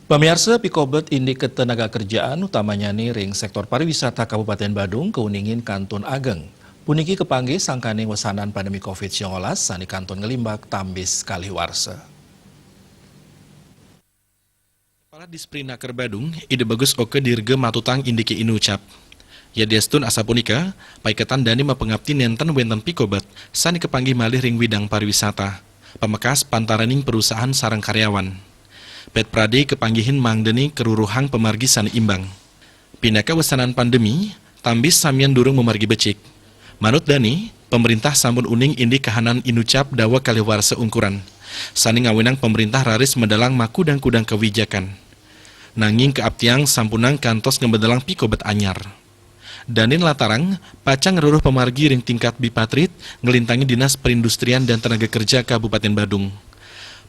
Pemirsa Pikobet Indik Ketenaga Kerjaan utamanya ring sektor pariwisata Kabupaten Badung keuningin Kantun Ageng. Puniki kepanggih sangkane wesanan pandemi COVID-19 sani Kantun Ngelimbak tambis kaliwarsa. Kepala Disprinaker Badung, ide bagus oke dirge matutang indiki inucap. Ya diastun asa punika, paiketan dani mapengabti nenten wenten Pikobet sani kepanggih malih ring widang pariwisata. Pemekas pantaraning perusahaan sarang karyawan. Pet Prade kepanggihin mangdeni keruruhang pemargi sani imbang. Pindaka wesanan pandemi, tambis samian durung memargi becik. Manut Dani, pemerintah sampun uning indi kahanan inucap dawa kaliwarsa ungkuran. Sani ngawinang pemerintah raris medalang makudang-kudang kewijakan. Nanging keaptiang sampunang kantos ngebedalang Pikobet anyar. Danin latarang, pacang ngeruruh pemargi ring tingkat Bipatrit ngelintangi Dinas Perindustrian dan Tenaga Kerja Kabupaten Badung.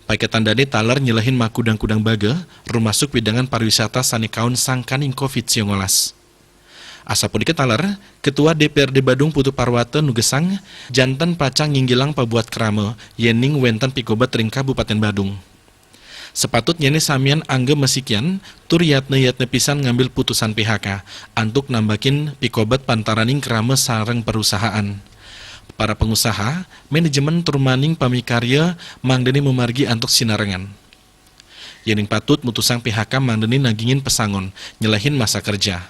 Paiketan dani taler nyelahin makudang-kudang baga, rumasuk widangan pariwisata sani kaun sangkaning COVID-19. Asapun diketaler, Ketua DPRD Badung Putu Parwata nugesang, jantan pacang nginggilang pabuat kerama, yening wenten Pikobet ring Kabupaten Badung. Sepatutnya nih samian angge mesikian, tur yatne pisan ngambil putusan PHK, antuk nambakin Pikobet pantaraning kerama sareng perusahaan. Para pengusaha, manajemen turmaning pamikarya mangdeni memargi antuk sinarengan. Yening patut mutusang PHK mangdeni nagingin pesangon, nyelahin masa kerja.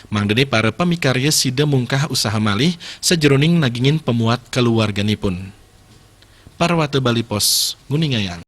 Mangdeni para pamikarya sida mungkah usaha malih sejeroning nagingin pemuat keluarganipun. Parwata Bali Pos, Nguningayang.